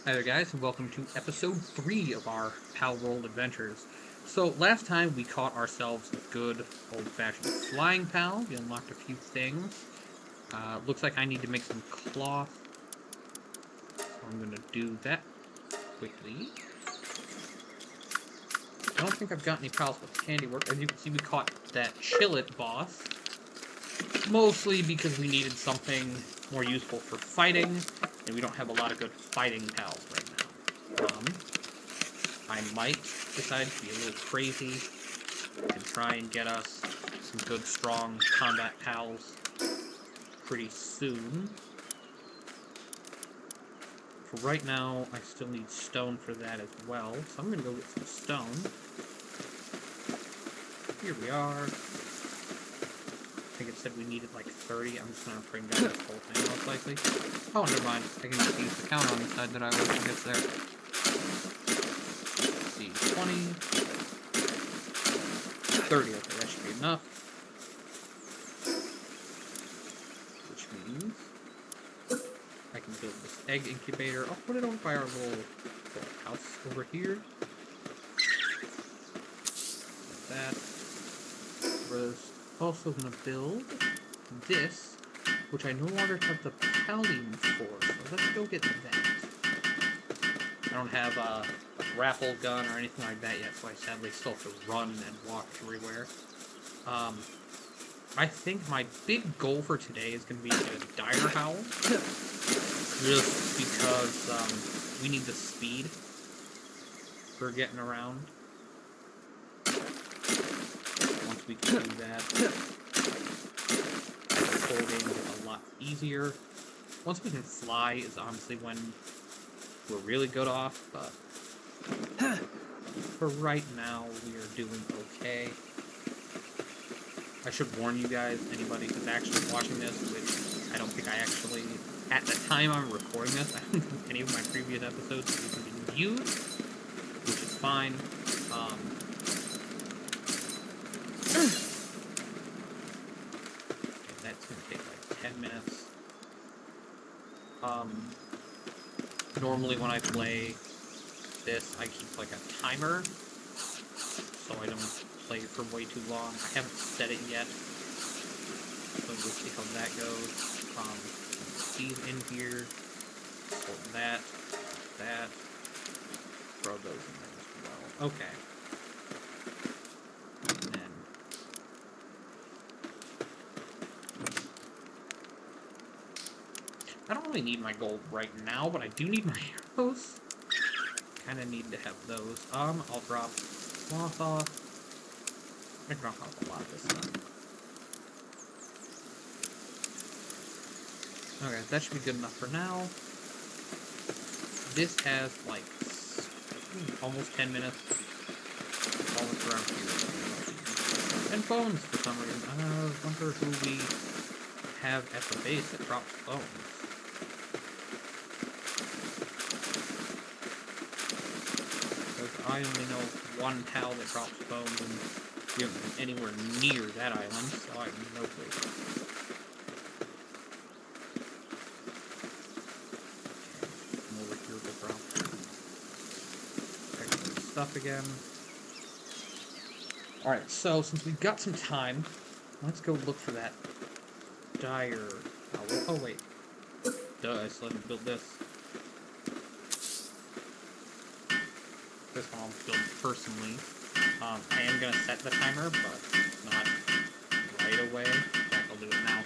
Hi there, guys, and welcome to episode 3 of our palworld adventures. So, last time we caught ourselves a good old-fashioned flying pal. We unlocked a few things. Looks like I need to make some cloth, so I'm going to do that quickly. I don't think I've got any pals with handiwork. As you can see, we caught that Chillet boss, mostly because we needed something more useful for fighting, and we don't have a lot of good fighting pals right now. I might decide to be a little crazy and try and get us some good, strong combat pals pretty soon. For right now, I still need stone for that as well, so I'm going to go get some stone. Here we are. I think it said we needed like 30. I'm just going to bring down this whole thing, most likely. Oh, never mind. I can just use the counter on the side that I was when it gets there. Let's see, 20. 30, okay, that should be enough. Which means I can build this egg incubator. I'll put it over by our little house over here. Like that. Was also going to build this, which I no longer have the pallium for, so let's go get that. I don't have a grapple gun or anything like that yet, so I sadly still have to run and walk everywhere. I think my big goal for today is going to be to get a direhowl, just because we need the speed for getting around. Once we can do that, holding a lot easier. Once we can fly is honestly when we're really good off, but for right now, we are doing okay. I should warn you guys, anybody who's actually watching this, which I don't think I actually, at the time I'm recording this, I don't think any of my previous episodes have even been used, which is fine. That's going to take like 10 minutes. Normally when I play this, I keep like a timer, so I don't play it for way too long. I haven't set it yet, so we'll see how that goes. These in here, hold that, throw those in there as well. Okay. And then I don't really need my gold right now, but I do need my arrows. Kind of need to have those. I'll drop cloth off. I drop off a lot this time. Okay, that should be good enough for now. This has like almost 10 minutes. Almost around here. And bones for some reason. I wonder who we have at the base that drops bones. I only know one pal that drops bones, and we haven't been anywhere near that island, so I have no clue. Come over here, we'll drop extra stuff again. Alright, so since we've got some time, let's go look for that dire... Oh, wait. Duh, I still haven't built this. This one I'll build personally. I am going to set the timer, but not right away. In fact, I'll do it now.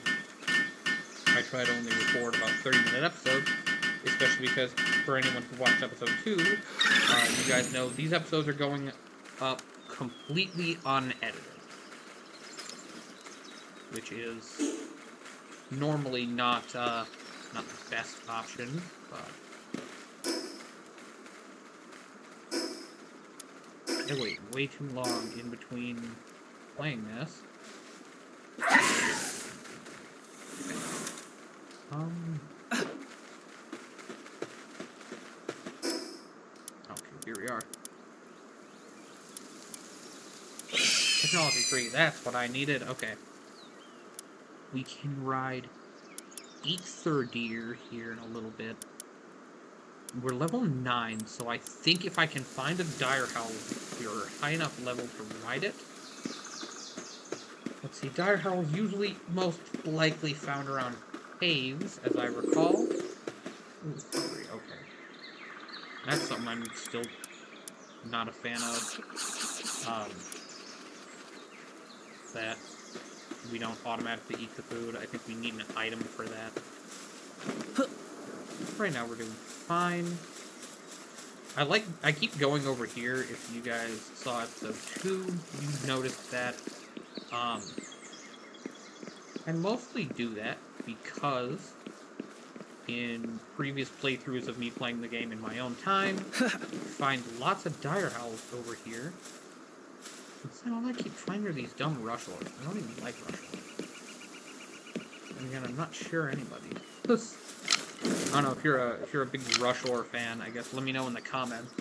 I try to only record about 30-minute episodes, especially because for anyone who watched episode 2, you guys know these episodes are going up completely unedited, which is normally not the best option, but I wait way too long in between playing this. Okay, here we are. Technology 3, that's what I needed. Okay. We can ride Ether Deer here in a little bit. we're level 9, so I think if I can find a direhowl, we're high enough level to ride it. Let's see, direhowl is usually most likely found around caves, as I recall. Ooh, hungry, okay. That's something I'm still not a fan of. That we don't automatically eat the food. I think we need an item for that. Right now we're doing fine. I keep going over here. If you guys saw episode 2, you noticed that I mostly do that because in previous playthroughs of me playing the game in my own time, I find lots of direhowls over here. And all I keep finding are these dumb rush lords. I don't even like rush lords. And again, I'm not sure anybody. I don't know if you're a big rush lord fan. I guess let me know in the comments.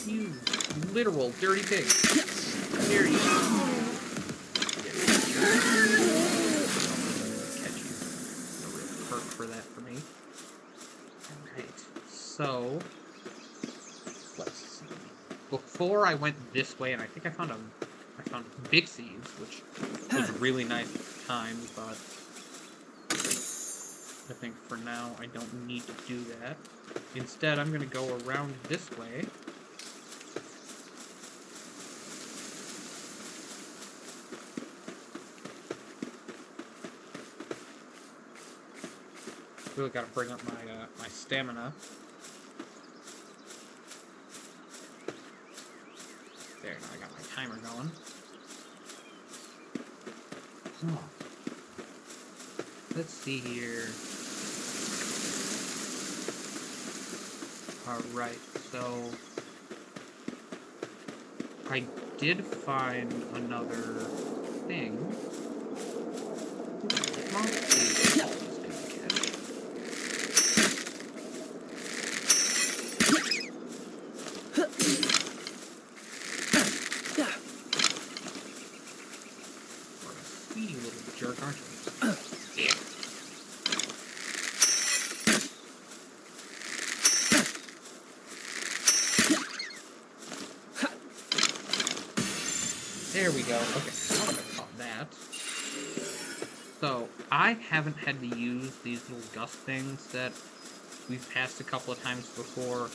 You literal dirty pig! How dare you? Catch you. A real perk for that for me. Alright, so let's see. Before I went this way, and I think I found Bixies, which was really nice at the time, but I think for now I don't need to do that. Instead, I'm going to go around this way. Really got to bring up my stamina. There, now I got my timer going. Oh. Let's see here. Alright, so I did find another thing. There we go. Okay, I would have caught that. So, I haven't had to use these little gust things that we've passed a couple of times before.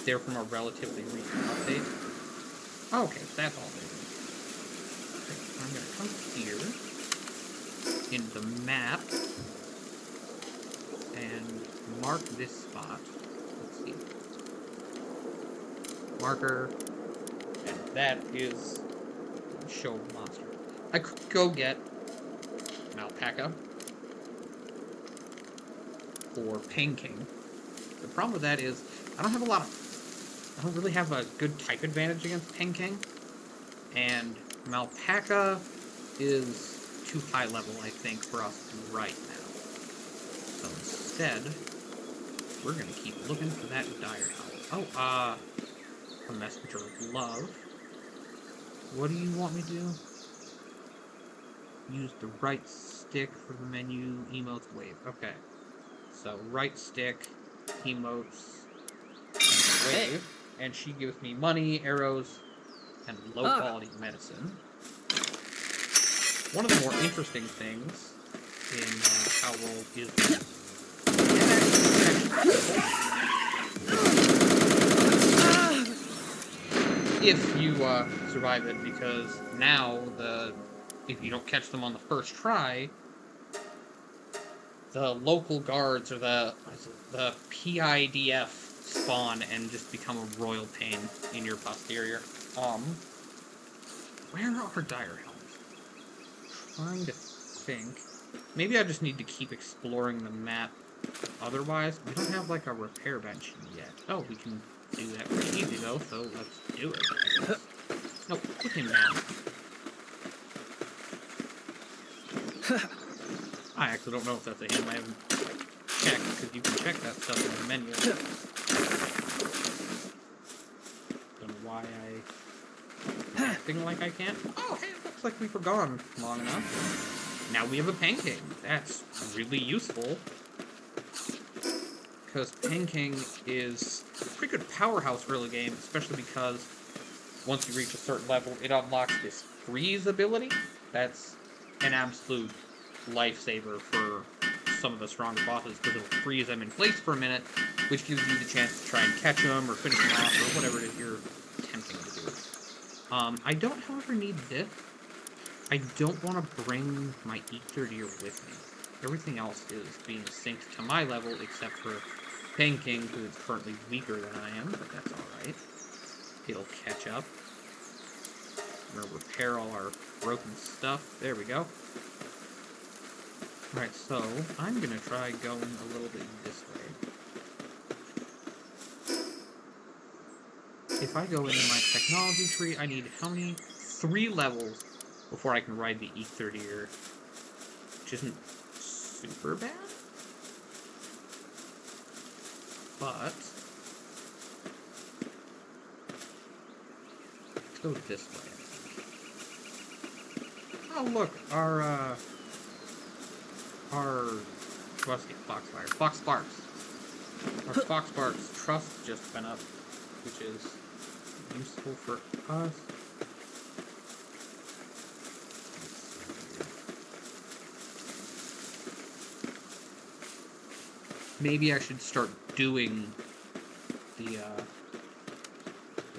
They're from a relatively recent update. Okay, that's all they do. Okay, I'm going to come here in the map and mark this spot. Let's see. Marker. And that is show monster. I could go get an alpaca or Pain King. The problem with that is I don't really have a good type advantage against Pain King, and an alpaca is too high level, I think, for us right now. So instead, we're gonna keep looking for that direhowl. Oh, a messenger of love. What do you want me to do? Use the right stick for the menu, emotes, wave. Okay. So, right stick, emotes, wave. And she gives me money, arrows, and low-quality medicine. One of the more interesting things in palworld is if you survive it, because now if you don't catch them on the first try, the local guards or the PIDF spawn and just become a royal pain in your posterior. Where are direhowls? Trying to think. Maybe I just need to keep exploring the map. Otherwise, we don't have like a repair bench yet. Oh, we can do that pretty easy though, so let's do it, I guess. No, put him down. I actually don't know if that's a him. I haven't checked, because you can check that stuff in the menu. Don't know why I'm acting like I can't. Oh, hey, look, looks like we were gone long enough. Now we have a pancake. That's really useful. Because Pancake is a pretty good powerhouse for the game, especially because once you reach a certain level, it unlocks this freeze ability. That's an absolute lifesaver for some of the stronger bosses, because it'll freeze them in place for a minute, which gives you the chance to try and catch them or finish them off or whatever it is you're attempting to do. I don't, however, need this. I don't want to bring my E30 with me. Everything else is being synced to my level, except for Pancake, who is currently weaker than I am, but that's alright. It'll catch up. We're going to repair all our broken stuff. There we go. Alright, so I'm going to try going a little bit this way. If I go into my technology tree, I need how many? 3 levels before I can ride the E30er, which isn't super bad. But let's go this way. Oh look, our what's it? Foxfire. Fox Sparks. Our Fox Sparks trust just went up, which is useful for us. Maybe I should start doing the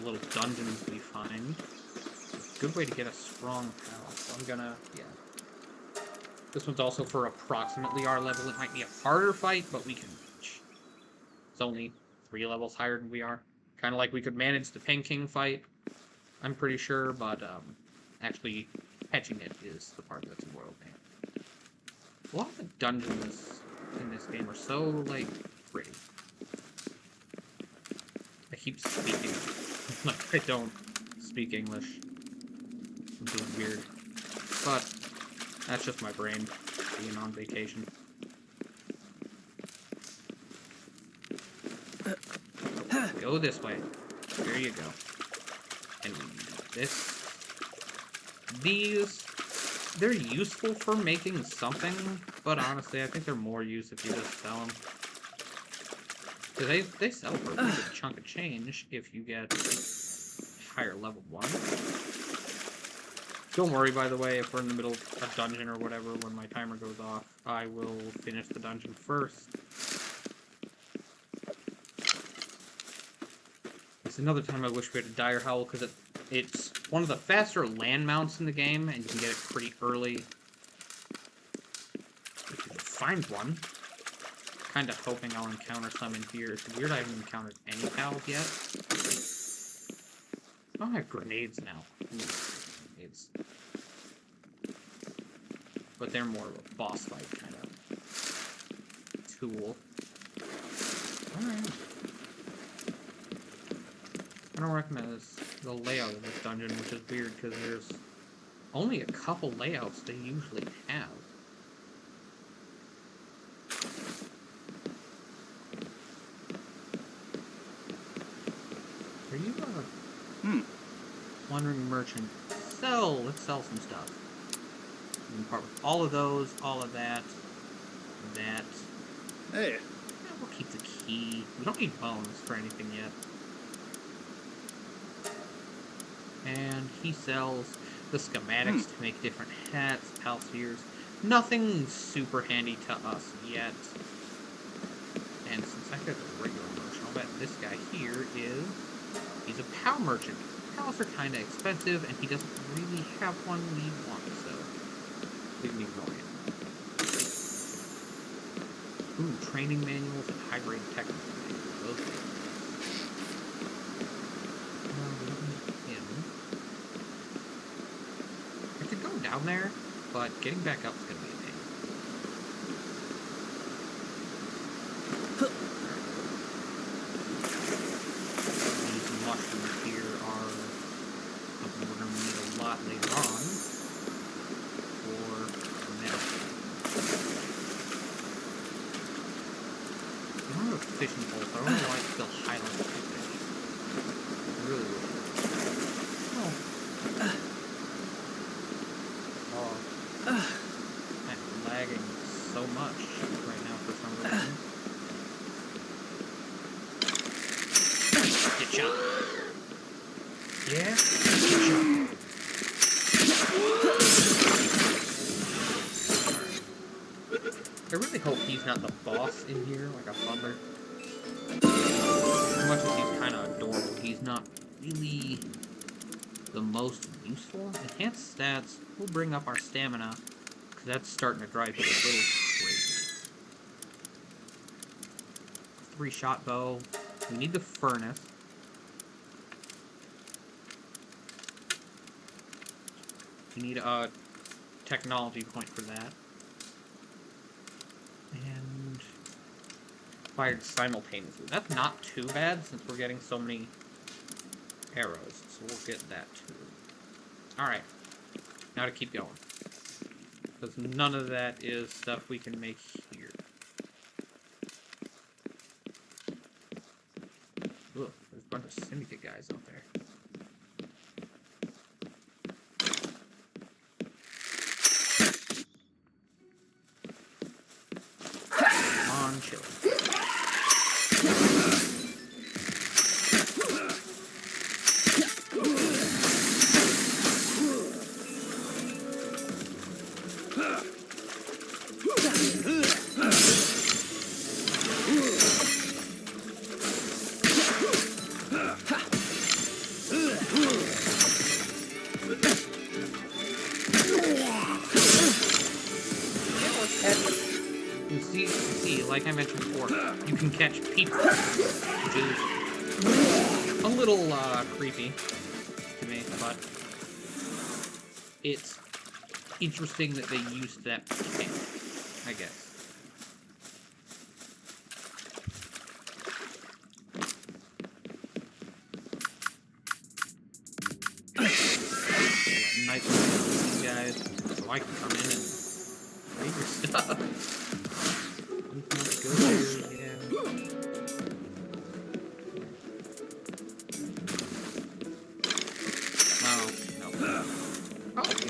little dungeons we find. It's a good way to get a strong pal. So I'm gonna, yeah. This one's also for approximately our level. It might be a harder fight, but we can reach. It's only 3 levels higher than we are. Kind of like we could manage the Pancake fight, I'm pretty sure, but actually catching it is the part that's a royal pain. A lot of the dungeons in this game are so, like, pretty. I keep speaking like I don't speak English. I'm doing weird. But that's just my brain being on vacation. Go this way. There you go. And this. These, they're useful for making something, but honestly, I think they're more used if you just sell them. Because they sell for a pretty good chunk of change if you get higher level one. Don't worry, by the way, if we're in the middle of a dungeon or whatever, when my timer goes off, I will finish the dungeon first. It's another time I wish we had a direhowl, because it's one of the faster land mounts in the game, and you can get it pretty early. If you can find one. Kind of hoping I'll encounter some in here. It's weird I haven't encountered any pals yet. Oh, I have grenades now. Ooh, grenades. But they're more of a boss fight kind of tool. Alright. I don't recommend the layout of this dungeon, which is weird because there's only a couple layouts they usually have. Are you a wandering merchant? Let's sell some stuff. We can part with all of those, all of that, that. Hey. Yeah, we'll keep the key. We don't need bones for anything yet. And he sells the schematics to make different hats, pal spheres. Nothing super handy to us yet. And since I have a regular merchant, I'll bet this guy here he's a PAL merchant. PALs are kind of expensive, and he doesn't really have one we want, so we can ignore him. Ooh, training manuals and high-grade technical manuals. Those things. I could go down there, but getting back up is going to be a pain. These mushrooms here are something we're going to need a lot later on for medicine. I don't have a fishing pole, so I don't know why it's still highlighting the fish. I really wish. Oh. much right now for some reason. Get shot. Yeah? Get shot. I really hope he's not the boss in here, like a butler. As much as he's kind of adorable, he's not really the most useful. Enhanced stats will bring up our stamina, because that's starting to drive you a little crazy. 3-shot bow. We need the furnace. We need a technology point for that. And fired simultaneously. That's not too bad since we're getting so many arrows. So we'll get that too. Alright. Now to keep going. Because none of that is stuff we can make here. Ugh, there's a bunch of syndicate guys out there. Come on, chill. Like I mentioned before, you can catch people, which is a little creepy to me, but it's interesting that they used that mechanic, I guess. Nice to these guys, so I can come in and raid your stuff.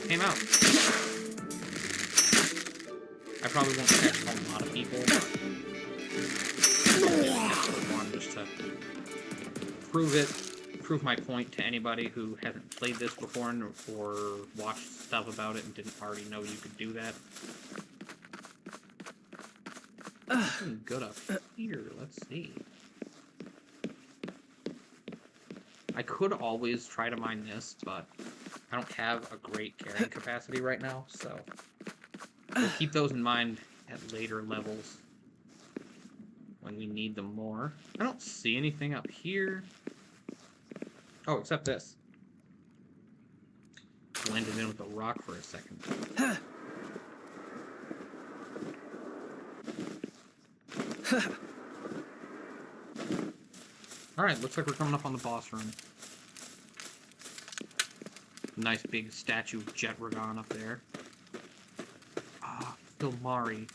Came out. I probably won't catch a lot of people, but one just to prove my point to anybody who hasn't played this before or watched stuff about it and didn't already know you could do that. Something good up here. Let's see. I could always try to mine this, but I don't have a great carrying capacity right now, so we'll keep those in mind at later levels when we need them more. I don't see anything up here. Oh, except this. Blended in with the rock for a second. Alright, looks like we're coming up on the boss room. Nice big statue of Jet Ragon up there. Ah, Kilmari.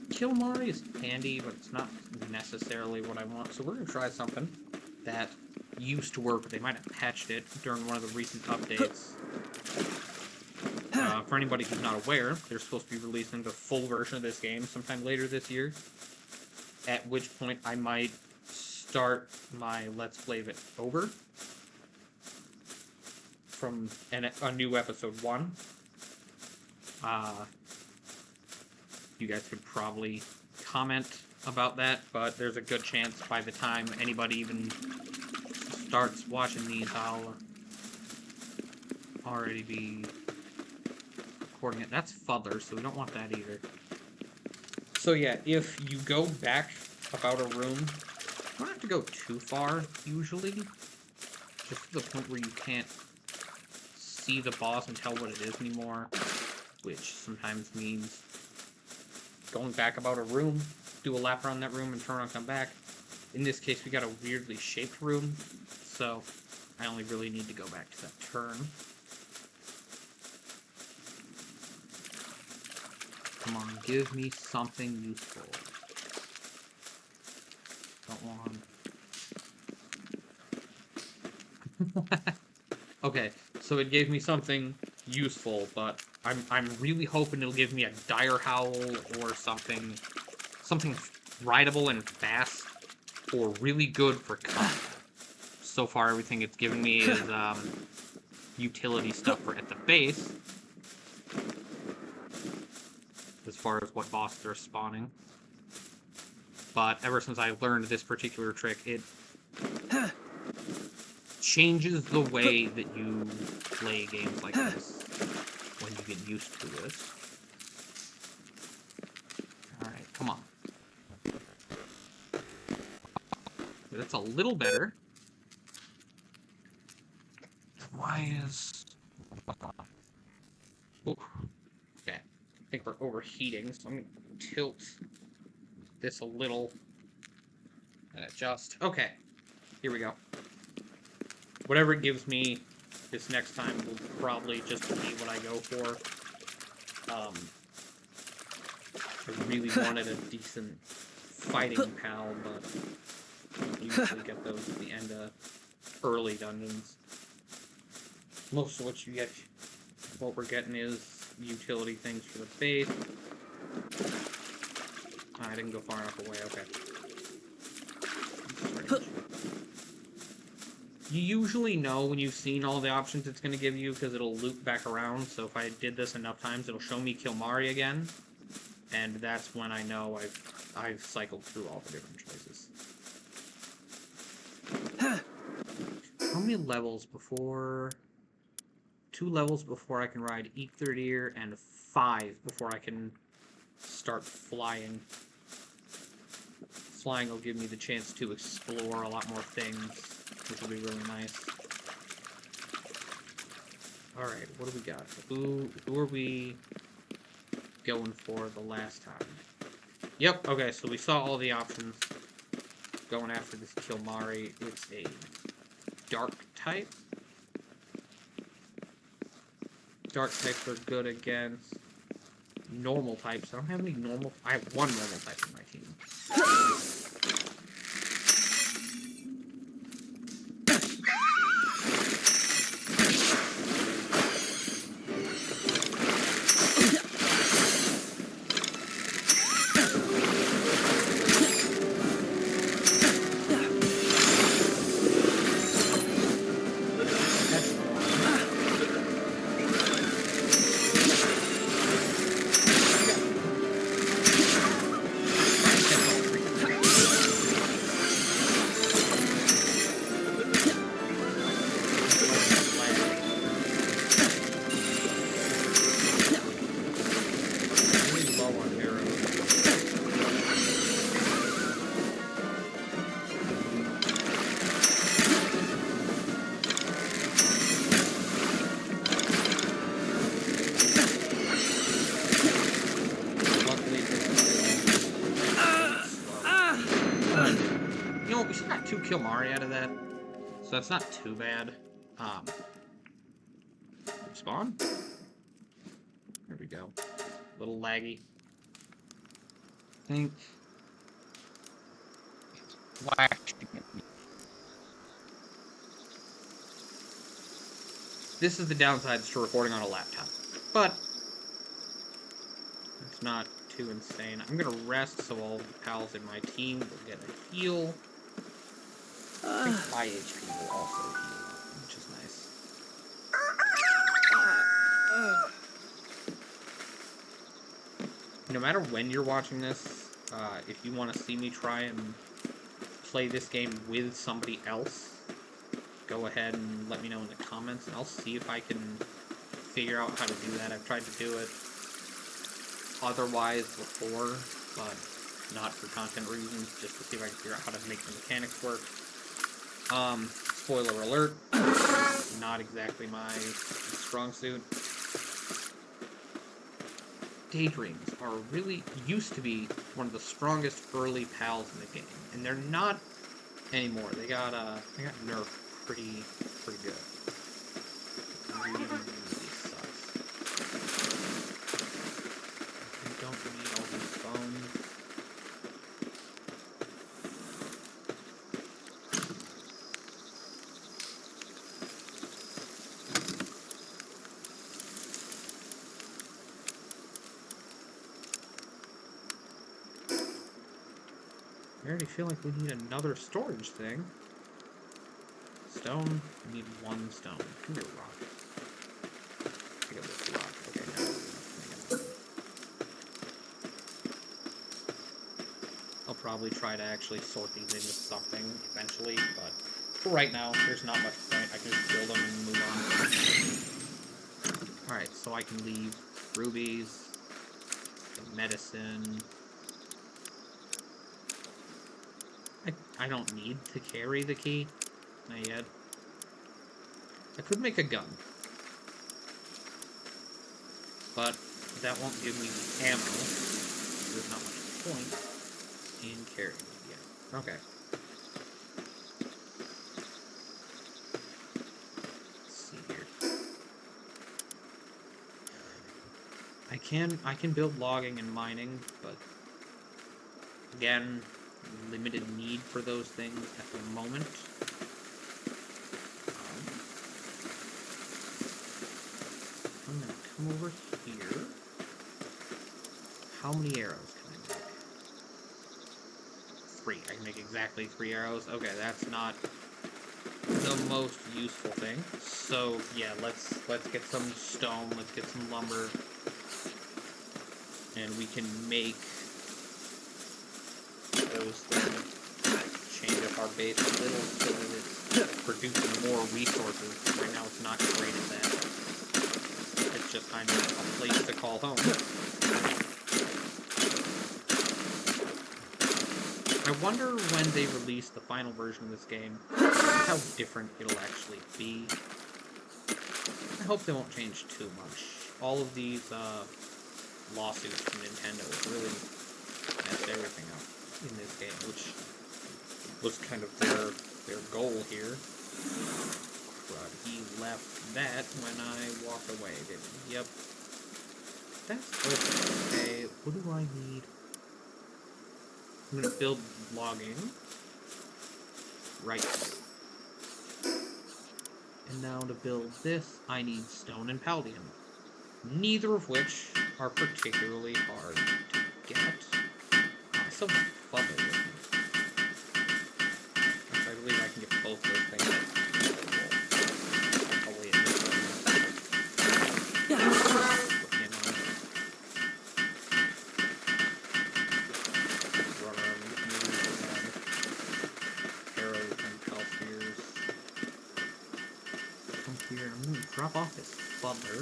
Kilmari is handy, but it's not necessarily what I want. So we're going to try something that used to work, but they might have patched it during one of the recent updates. For anybody who's not aware, they're supposed to be releasing the full version of this game sometime later this year. At which point I might start my Let's Play of it over from a new episode 1. You guys could probably comment about that, but there's a good chance by the time anybody even starts watching these, I'll already be recording it. That's Fuddler, so we don't want that either. So yeah, if you go back about a room, you don't have to go too far, usually. Just to the point where you can't see the boss and tell what it is anymore, which sometimes means going back about a room, do a lap around that room, and turn around and come back. In this case, we got a weirdly shaped room, so I only really need to go back to that turn. Come on, give me something useful. Don't want... Okay, so it gave me something useful, but I'm really hoping it'll give me a direhowl or something rideable and fast, or really good for combat. So far, everything it's given me is utility stuff for at the base, as far as what bosses are spawning. But ever since I learned this particular trick, it changes the way that you play games like this when you get used to it. Alright, come on. That's a little better. Why is... Ooh. Okay. I think we're overheating, so I'm going to tilt this a little and adjust. Okay. Here we go. Whatever it gives me this next time will probably just be what I go for. I really wanted a decent fighting pal, but you usually get those at the end of early dungeons. Most of what we're getting is utility things for the base. I didn't go far enough away, okay. You usually know when you've seen all the options it's going to give you because it'll loop back around, so if I did this enough times, it'll show me Kilmari again, and that's when I know I've cycled through all the different choices. How many levels before... 2 levels before I can ride Eekthirdir, and 5 before I can start flying. Flying will give me the chance to explore a lot more things, which will be really nice. Alright, what do we got? Who are we going for the last time? Yep, okay, so we saw all the options going after this Kilmari. It's a dark type. Dark types are good against normal types. I don't have any normal... I have one normal type in my team. Kilmari out of that, so that's not too bad. Respawn? There we go. A little laggy. I think. This is the downside to recording on a laptop, but it's not too insane. I'm gonna rest so all the pals in my team will get a heal. I think my HP will also heal, which is nice. No matter when you're watching this, if you want to see me try and play this game with somebody else, go ahead and let me know in the comments, and I'll see if I can figure out how to do that. I've tried to do it otherwise before, but not for content reasons, just to see if I can figure out how to make the mechanics work. Spoiler alert, not exactly my strong suit. Daydreams are really used to be one of the strongest early pals in the game, and they're not anymore. They got nerfed pretty good. Really sucks. I don't need all these phones. I already feel like we need another storage thing. Stone? We need 1 stone. Come here, rock. Pick up this rock. Okay, now we're gonna make it. I'll probably try to actually sort these into something eventually, but for right now, there's not much point. I can just build them and move on. Alright, so I can leave rubies, medicine. I don't need to carry the key. Not yet. I could make a gun. But that won't give me the ammo. There's not much point in carrying it yet. Okay. Let's see here. I can build logging and mining, but again, limited need for those things at the moment. I'm gonna come over here. How many arrows can I make? 3. I can make exactly 3 arrows. Okay, that's not the most useful thing. So yeah, let's get some stone. Let's get some lumber, and we can make those things. Change up our base a little so that it's producing more resources. Right now it's not great at that. It's just kind of a place to call home. I wonder when they release the final version of this game, how different it'll actually be. I hope they won't change too much. All of these lawsuits from Nintendo really messed everything up in this game, which was kind of their goal here. But he left that when I walked away, didn't he? Yep. That's okay. What do I need? I'm gonna build logging right here. And now to build this, I need stone and palladium. Neither of which are particularly hard to get. I still have fun with it. I believe I can get both those things. I'll lay it this way. I'm going to drop off this butler.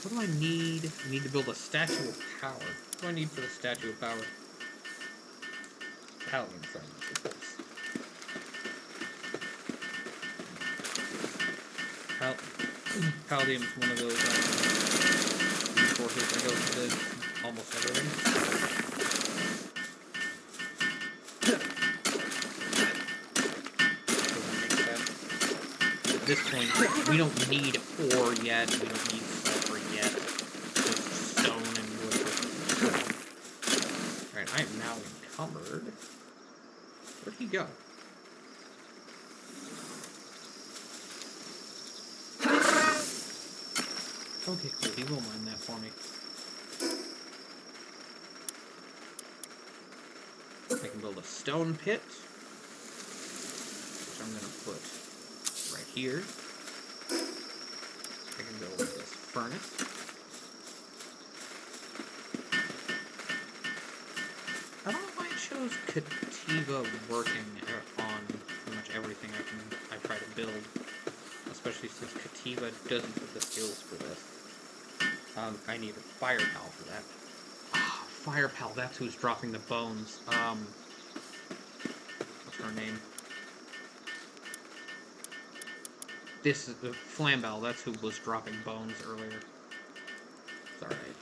What do I need? I need to build a statue of power. What do I need for the statue of power? Paladin friends, of course. Palladium is one of those resources that goes into almost everything. At this point, we don't need ore yet, we don't need sulfur yet, just stone and wood. Alright, I am now encumbered. Where'd he go? Okay, cool, he will mine that for me. I can build a stone pit, which I'm going to put right here. I can build this furnace. I don't know why I chose Cativa working on pretty much everything I try to build, especially since Cativa doesn't have the skills for this. I need a fire pal for that. Oh, fire pal, that's who's dropping the bones. What's her name? This is Flambell, that's who was dropping bones earlier. It's alright.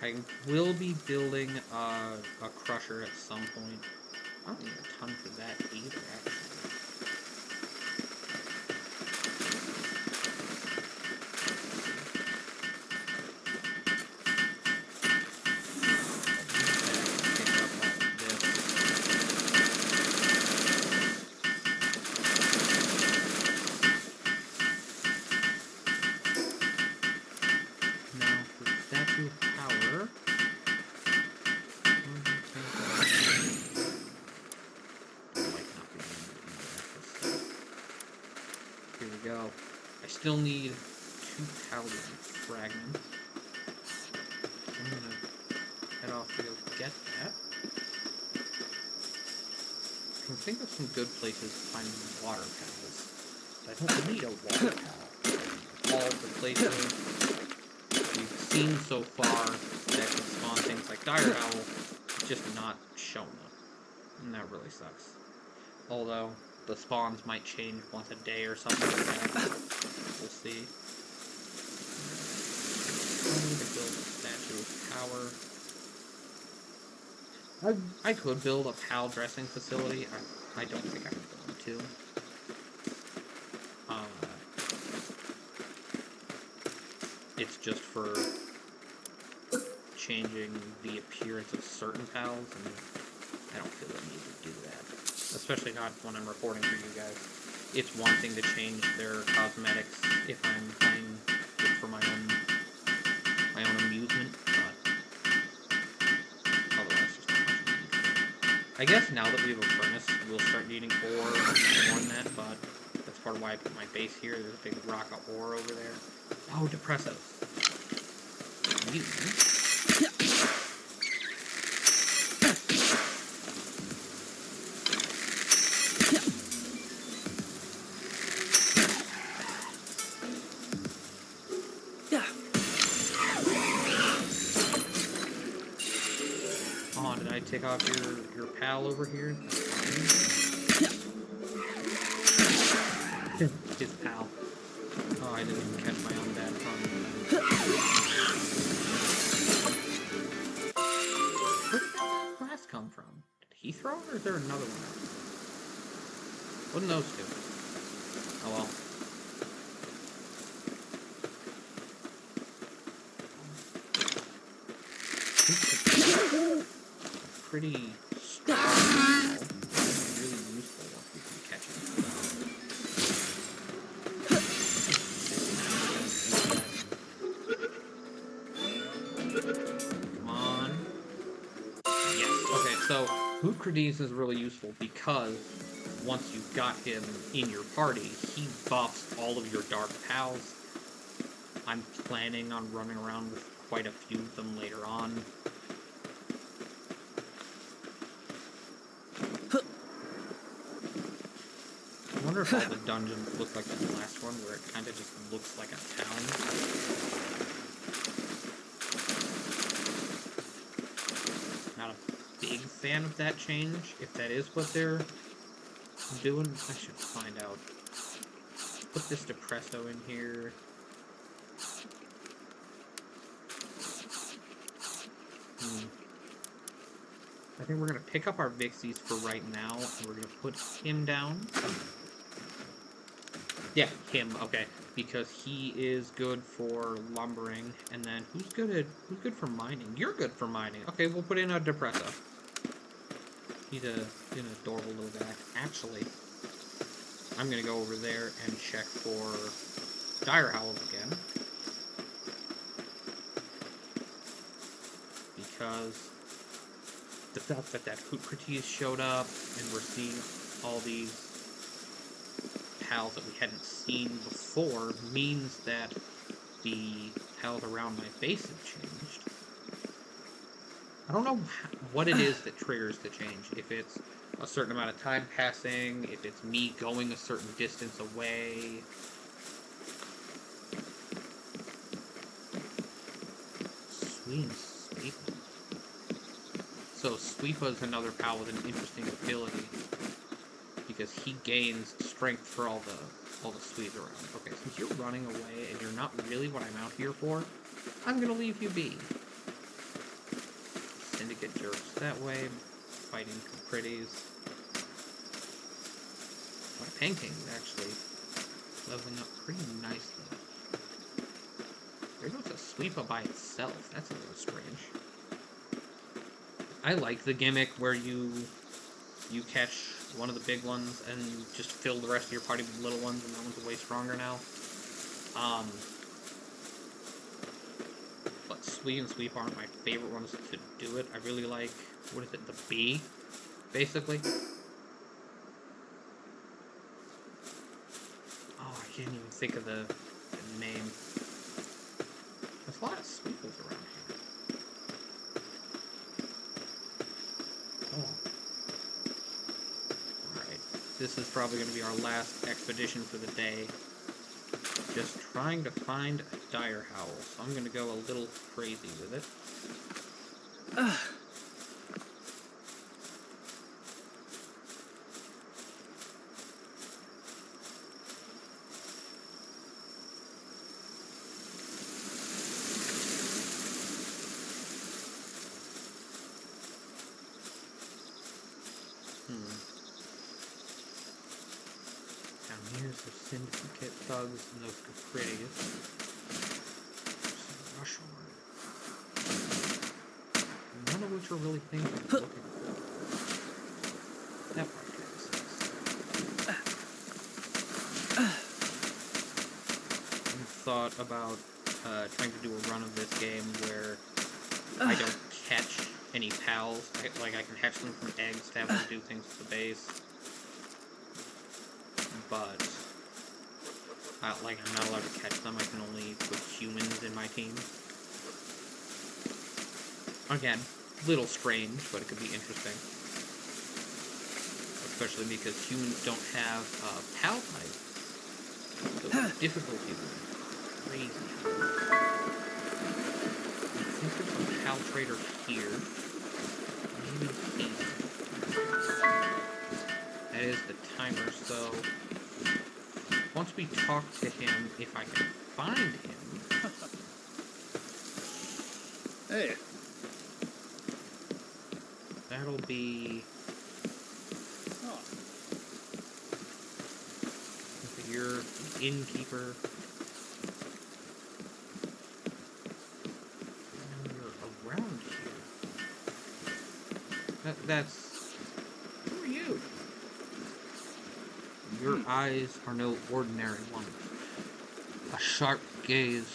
I will be building a crusher at some point. I don't need a ton for that either, actually. still need 2 paladin fragments. I'm gonna head off to go get that. I can think of some good places to find water pals. I don't need a water pal. All the places we've seen so far that can spawn things like direhowl, just not shown up. And that really sucks. Although, the spawns might change once a day or something like that. We'll see. I need to build a statue of power. I could build a PAL dressing facility. I don't think I'm going to. It's just for changing the appearance of certain PALs, and I don't feel the need to do that. Especially not when I'm recording for you guys. It's one thing to change their cosmetics if I'm playing it for my own amusement, but otherwise just not much need. I guess now that we have a furnace, we'll start needing ore more than that, but that's part of why I put my base here. There's a big rock of ore over there. Oh, depressos. Oh, did I take off your pal over here? His pal. Oh, I didn't even catch my own bad pun. Where did that glass come from? Did he throw it, or is there another one out? Wasn't those two? Oh well. Pretty strong. Really useful once we can catch it. Come on. Yes. Okay, so Hootcrades is really useful because once you've got him in your party, he buffs all of your dark pals. I'm planning on running around with quite a few of them later on. I wonder if all the dungeons look like the last one, where it kind of just looks like a town. Not a big fan of that change, if that is what they're doing. I should find out. Put this depresso in here. I think we're going to pick up our Vixies for right now, and we're going to put him down. Yeah, him, okay. Because he is good for lumbering, and then who's good for mining? You're good for mining. Okay, we'll put in a depresso. He's an adorable little guy. Actually, I'm going to go over there and check for direhowls again. Because the fact that Hootcrades showed up, and we're seeing all these pals that we hadn't seen before, means that the pals around my base have changed. I don't know what it is that triggers the change. If it's a certain amount of time passing, if it's me going a certain distance away. Sweepa. So Sweepa is another pal with an interesting ability, because he gains strength for all the sweeps around. Okay, since you're running away and you're not really what I'm out here for, I'm gonna leave you be. Syndicate jerks that way, fighting pretties. My painting's actually leveling up pretty nicely. There goes a Sweepa by itself. That's a little strange. I like the gimmick where you catch one of the big ones and just fill the rest of your party with little ones, and that one's way stronger now. But Sweep and Sweep aren't my favorite ones to do it. I really like, what is it, the bee, basically. Oh, I can't even think of the The name. There's a lot of sweepers around here. Oh. Alright. This is probably going to be our last expedition for the day. Just trying to find a direhowl. So I'm going to go a little crazy with it. Down here's the syndicate thugs and those Capri's. Rush order. None of which are really things I'm looking for. That part kind of sucks. I thought about trying to do a run of this game where I don't catch any pals. I can hatch them from eggs to have them do things with the base. But, I'm not allowed to catch them. I can only put humans in my team. Again, little strange, but it could be interesting. Especially because humans don't have pal type. So the difficulty would be crazy. I think there's a pal trader here. Maybe here. That is the timer, so once we talk to him, if I can find him. Hey. That'll be. Oh. You're the innkeeper. And you're around here. That's. Who are you? Your eyes are no ordinary ones. A sharp gaze.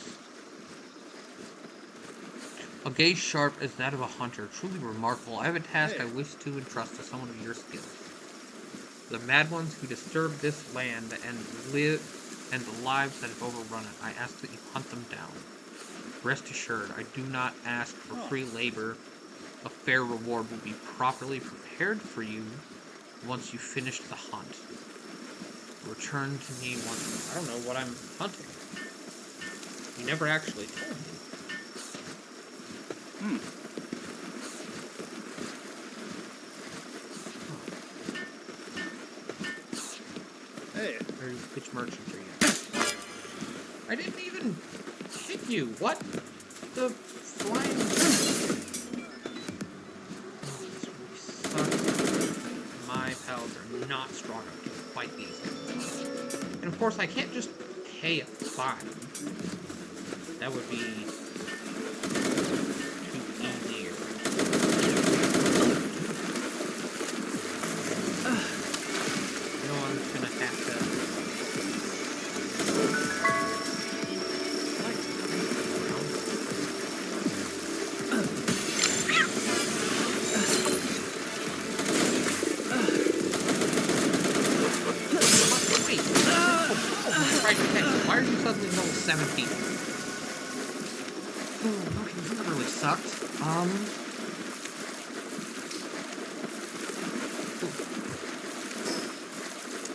A gaze sharp as that of a hunter. Truly remarkable. I have a task I wish to entrust to someone of your skill. The mad ones who disturb this land and the lives that have overrun it, I ask that you hunt them down. Rest assured, I do not ask for free labor. A fair reward will be properly prepared for you once you finish the hunt. Return to me once. I don't know what I'm hunting. You never actually told me. Hey. There's pitch merchantry. I didn't even hit you. What? The flying. Oh, this really sucks. My pals are not strong enough to fight these things. And of course, I can't just pay a fine. That would be too easy. No, I'm just gonna have to. Why are you suddenly level 17? Oh, okay, that really sucked.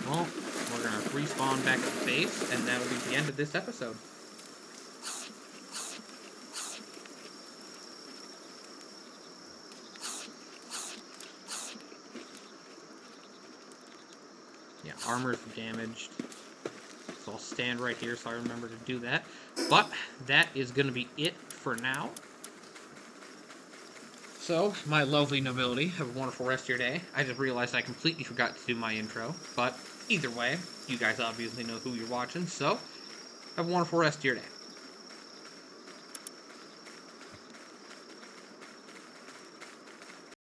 Well, we're gonna respawn back at the base, and that'll be the end of this episode. Yeah, armor's damaged. So I'll stand right here so I remember to do that. But that is going to be it for now. So, my lovely nobility, have a wonderful rest of your day. I just realized I completely forgot to do my intro. But either way, you guys obviously know who you're watching. So, have a wonderful rest of your day.